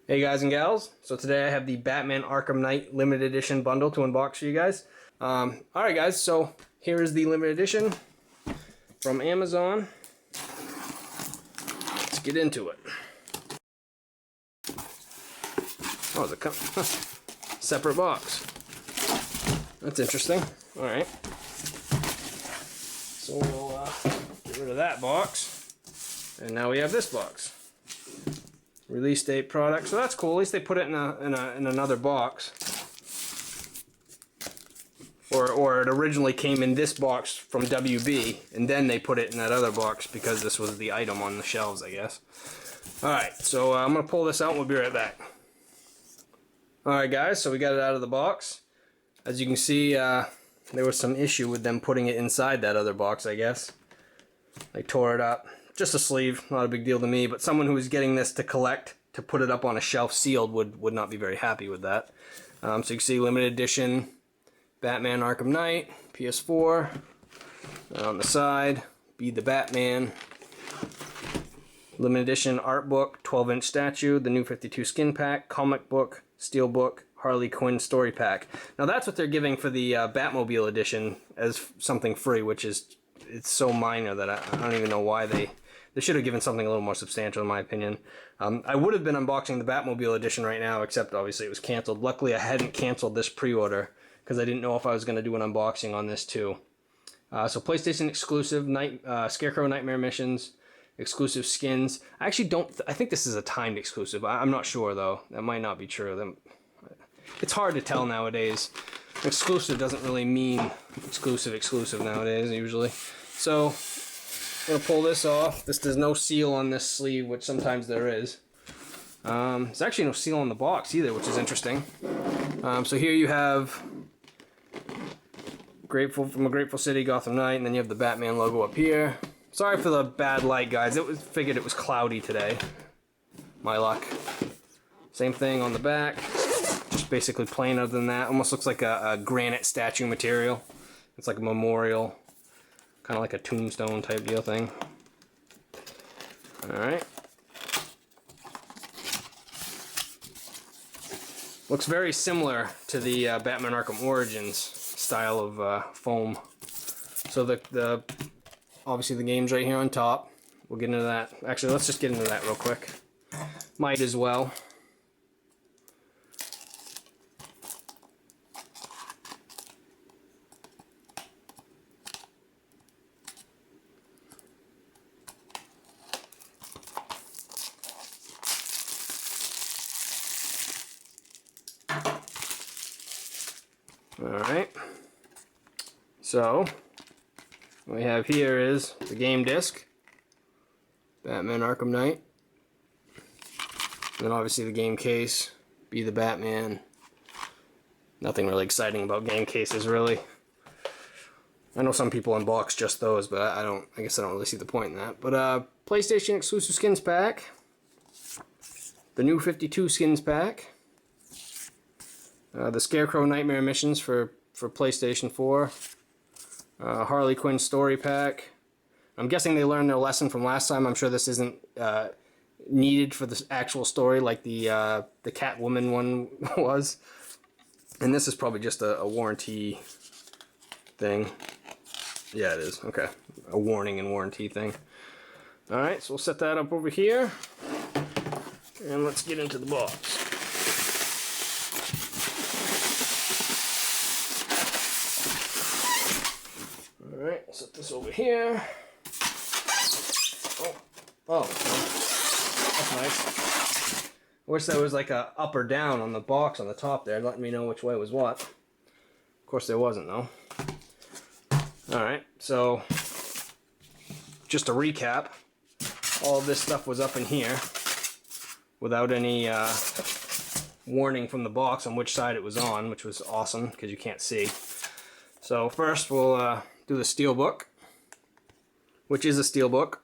Hey guys and gals, so today I have the Batman Arkham Knight limited edition bundle to unbox for you guys. Alright guys, so here is the limited edition from Amazon. Let's get into it. Oh, it's a separate box. That's interesting. Alright. So we'll get rid of that box. And now we have this box. Release date product, so that's cool. At least they put it in another box. Or it originally came in this box from WB, and then they put it in that other box because this was the item on the shelves, I guess. Alright, so I'm going to pull this out and we'll be right back. Alright guys, so we got it out of the box. As you can see, there was some issue with them putting it inside that other box, I guess. They tore it up. Just a sleeve, not a big deal to me, but someone who is getting this to collect, to put it up on a shelf sealed, would not be very happy with that. So you can see limited edition Batman Arkham Knight, PS4. On the side, Be the Batman. Limited edition art book, 12-inch statue, the new 52 skin pack, comic book, Steelbook, Harley Quinn story pack. Now that's what they're giving for the Batmobile edition as something free, which is, it's so minor that I don't even know why they should have given something a little more substantial in my opinion. I would have been unboxing the Batmobile edition right now, except obviously it was canceled. Luckily I hadn't canceled this pre-order because I didn't know if I was going to do an unboxing on this too. So PlayStation exclusive Scarecrow Nightmare Missions, exclusive skins. I actually I think this is a timed exclusive. I'm not sure though. That might not be true. It's hard to tell nowadays. Exclusive doesn't really mean exclusive nowadays usually. So I'm going to pull this off. There's no seal on this sleeve, which sometimes there is. There's actually no seal on the box either, which is interesting. So here you have from a Grateful City, Gotham Knight, and then you have the Batman logo up here. Sorry for the bad light, guys. Figured it was cloudy today. My luck. Same thing on the back. Just basically plain other than that. Almost looks like a granite statue material. It's like a memorial. Kind of like a tombstone type deal thing. Alright. Looks very similar to the Batman Arkham Origins style of foam. So the obviously the game's right here on top. We'll get into that. Actually, let's just get into that real quick. Might as well. Alright, so what we have here is the game disc, Batman Arkham Knight, and then obviously the game case, Be the Batman. Nothing really exciting about game cases really. I know some people unbox just those, but I guess I don't really see the point in that. But PlayStation exclusive skins pack, the new 52 skins pack, the Scarecrow Nightmare Missions for PlayStation 4. Harley Quinn story pack. I'm guessing they learned their lesson from last time. I'm sure this isn't needed for the actual story like the Catwoman one was. And this is probably just a warranty thing. Yeah, it is. Okay. A warning and warranty thing. Alright, so we'll set that up over here. And let's get into the box. Alright, set this over here. Oh, that's nice. I wish there was like a up or down on the box on the top there, letting me know which way was what. Of course there wasn't though. Alright, so just to recap, all of this stuff was up in here without any warning from the box on which side it was on, which was awesome because you can't see. So first we'll do the Steelbook, which is a Steelbook.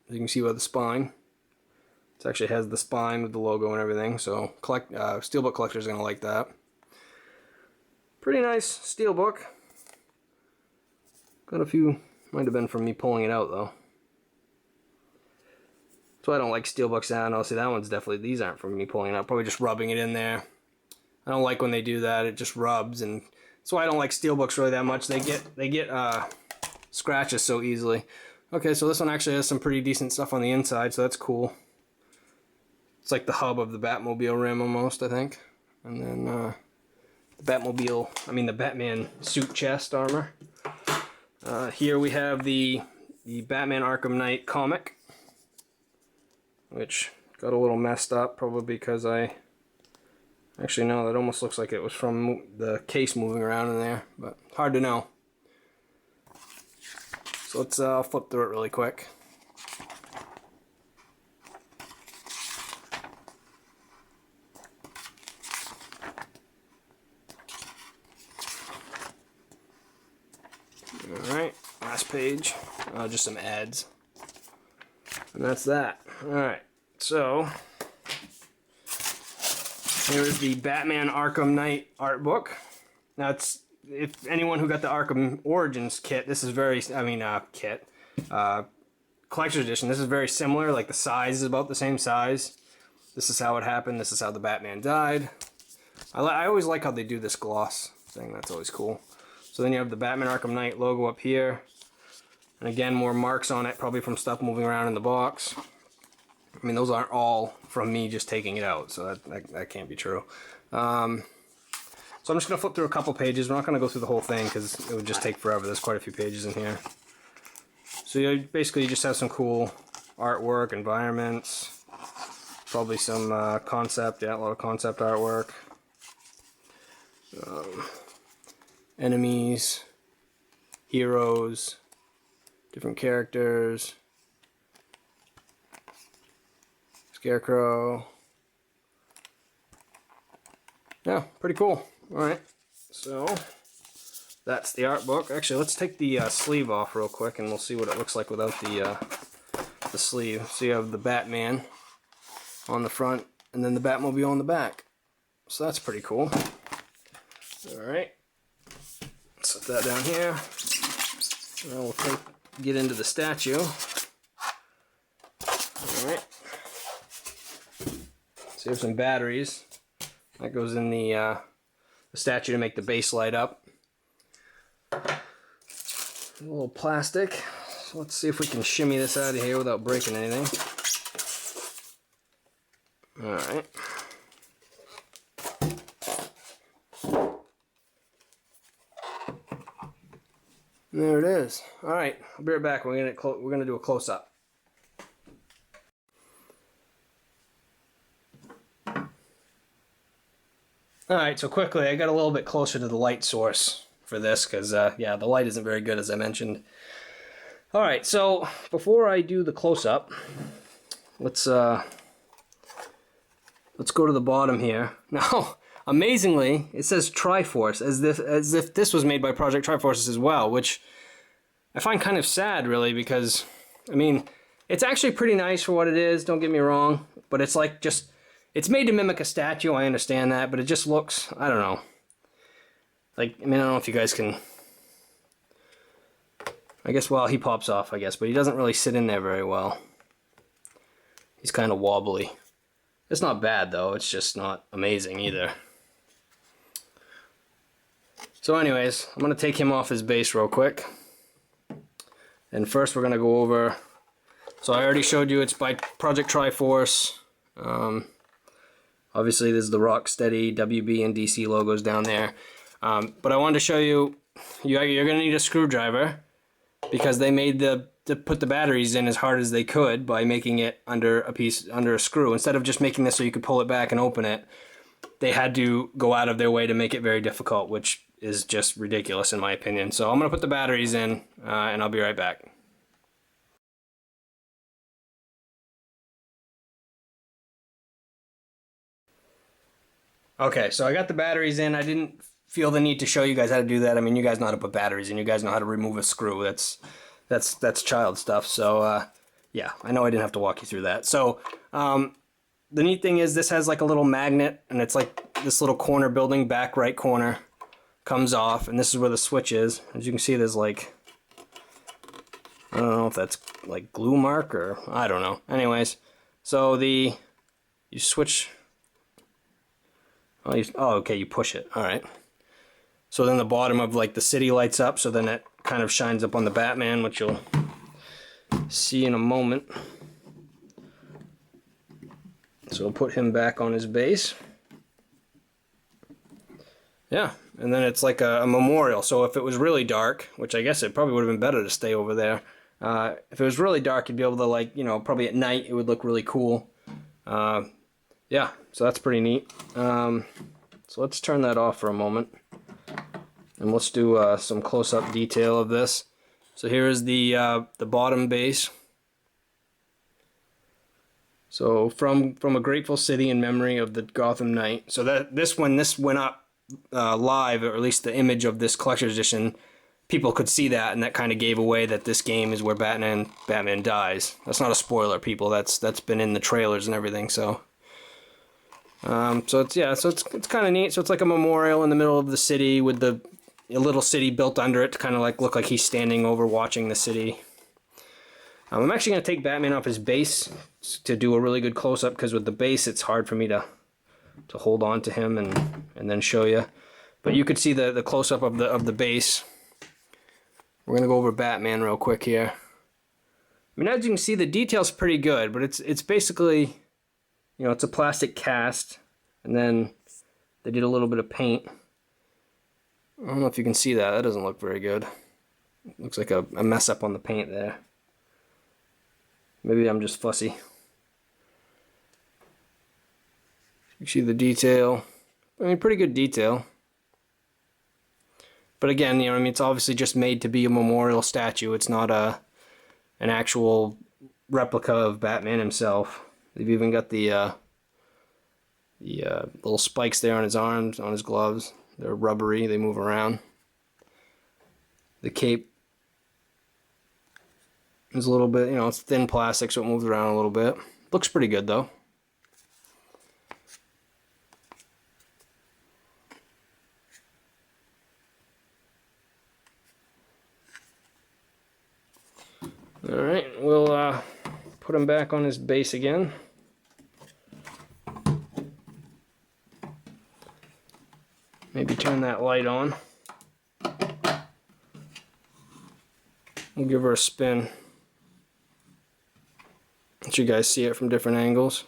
As you can see by the spine. It actually has the spine with the logo and everything, so Steelbook collectors are going to like that. Pretty nice Steelbook. Got a few, might have been from me pulling it out though. So I don't like Steelbooks. I know, see, that one's definitely, these aren't from me pulling it out, probably just rubbing it in there. I don't like when they do that, it just rubs, and that's why I don't like Steelbooks really that much. They get scratches so easily. Okay, so this one actually has some pretty decent stuff on the inside, so that's cool. It's like the hub of the Batmobile rim almost, I think. And then the Batman suit chest armor. Here we have the Batman Arkham Knight comic, which got a little messed up, probably because actually no, that almost looks like it was from the case moving around in there, but hard to know. So let's flip through it really quick. Alright, last page. Just some ads. And that's that. Alright, so here is the Batman Arkham Knight art book. Now, if anyone who got the Arkham Origins kit, this is very, collector's edition, this is very similar. Like, the size is about the same size. This is how it happened. This is how the Batman died. I always like how they do this gloss thing. That's always cool. So then you have the Batman Arkham Knight logo up here. And again, more marks on it, probably from stuff moving around in the box. I mean, those aren't all from me just taking it out, so that can't be true. So I'm just going to flip through a couple pages. We're not going to go through the whole thing because it would just take forever. There's quite a few pages in here. So you basically just have some cool artwork, environments, probably some concept, yeah, a lot of concept artwork. Enemies, heroes, different characters, Scarecrow. Yeah, pretty cool. Alright, so that's the art book. Actually, let's take the sleeve off real quick and we'll see what it looks like without the sleeve. So you have the Batman on the front and then the Batmobile on the back. So that's pretty cool. Alright. Set that down here. Now we'll get into the statue. Alright. So here's some batteries. That goes in the statue to make the base light up. A little plastic. So let's see if we can shimmy this out of here without breaking anything. Alright. There it is. Alright, I'll be right back. We're gonna do a close-up. Alright, so quickly, I got a little bit closer to the light source for this, because, yeah, the light isn't very good, as I mentioned. Alright, so, before I do the close-up, let's go to the bottom here. Now, amazingly, it says Triforce, as if this was made by Project Triforce as well, which I find kind of sad, really, because, I mean, it's actually pretty nice for what it is, don't get me wrong, but it's like just, it's made to mimic a statue, I understand that, but it just looks, I don't know. Like, I mean, I don't know if you guys can, I guess, well, he pops off, I guess, but he doesn't really sit in there very well. He's kind of wobbly. It's not bad, though, it's just not amazing either. So anyways, I'm going to take him off his base real quick. And first we're going to go over, so I already showed you it's by Project Triforce. Obviously there's the Rocksteady, WB, and DC logos down there. But I wanted to show you, you're going to need a screwdriver because they made to put the batteries in as hard as they could by making it under a screw. Instead of just making this so you could pull it back and open it, they had to go out of their way to make it very difficult, which is just ridiculous in my opinion. So I'm going to put the batteries in and I'll be right back. Okay, so I got the batteries in. I didn't feel the need to show you guys how to do that. I mean, you guys know how to put batteries in. You guys know how to remove a screw. That's child stuff. So yeah, I know I didn't have to walk you through that. So the neat thing is this has like a little magnet, and it's like this little corner building, back right corner, comes off, and this is where the switch is. As you can see, there's like, I don't know if that's like glue mark or I don't know. Anyways, So you switch. Oh, okay, you push it. All right. So then the bottom of like the city lights up, so then it kind of shines up on the Batman, which you'll see in a moment. So we'll put him back on his base. Yeah, and then it's like a memorial. So if it was really dark, which I guess it probably would have been better to stay over there. If it was really dark, you'd be able to, like, you know, probably at night it would look really cool. Yeah, so that's pretty neat. So let's turn that off for a moment. And let's do some close-up detail of this. So here is the bottom base. So from a grateful city in memory of the Gotham Knight. So that this went up live, or at least the image of this collector's edition, people could see that, and that kind of gave away that this game is where Batman dies. That's not a spoiler, people. That's been in the trailers and everything. So it's kind of neat. So it's like a memorial in the middle of the city with a little city built under it to kind of like look like he's standing over watching the city. I'm actually going to take Batman off his base to do a really good close-up, because with the base it's hard for me to hold on to him and then show you. But you could see the close-up of the base. We're going to go over Batman real quick here. I mean, as you can see, the detail's pretty good, but it's basically, you know, it's a plastic cast, and then they did a little bit of paint. I don't know if you can see that. That doesn't look very good. Looks like a mess up on the paint there. Maybe I'm just fussy. You see the detail. I mean, pretty good detail. But again, you know, I mean, it's obviously just made to be a memorial statue. It's not an actual replica of Batman himself. They've even got the little spikes there on his arms, on his gloves. They're rubbery. They move around. The cape is a little bit, you know, it's thin plastic, so it moves around a little bit. Looks pretty good, though. Alright, we'll put him back on his base again. Maybe turn that light on. We'll give her a spin. Let you guys see it from different angles.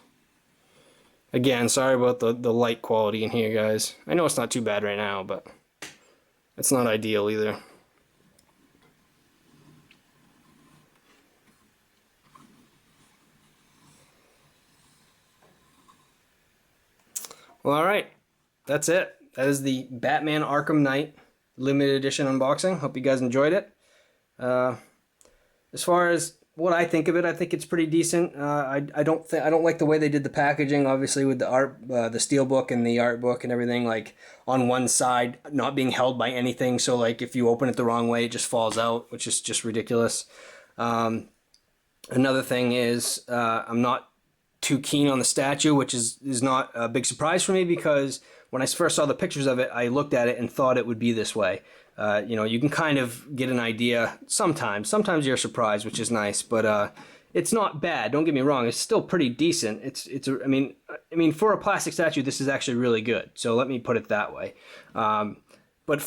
Again, sorry about the light quality in here, guys. I know it's not too bad right now, but it's not ideal either. Well, alright. That's it. That is the Batman Arkham Knight limited edition unboxing. Hope you guys enjoyed it. As far as what I think of it, I think it's pretty decent. I don't like the way they did the packaging. Obviously, with the art, the Steelbook and the art book and everything, like on one side not being held by anything. So like if you open it the wrong way, it just falls out, which is just ridiculous. Another thing is I'm not too keen on the statue, which is not a big surprise for me, because when I first saw the pictures of it, I looked at it and thought it would be this way. You know, you can kind of get an idea sometimes. Sometimes you're surprised, which is nice, but it's not bad. Don't get me wrong; it's still pretty decent. I mean, for a plastic statue, this is actually really good. So let me put it that way. But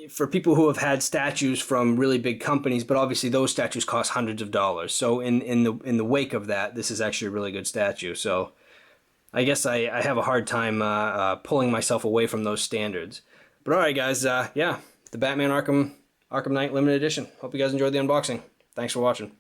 for people who have had statues from really big companies, but obviously those statues cost hundreds of dollars. So in the wake of that, this is actually a really good statue. So I guess I have a hard time pulling myself away from those standards. But all right, guys, yeah, the Batman Arkham Knight Limited Edition. Hope you guys enjoyed the unboxing. Thanks for watching.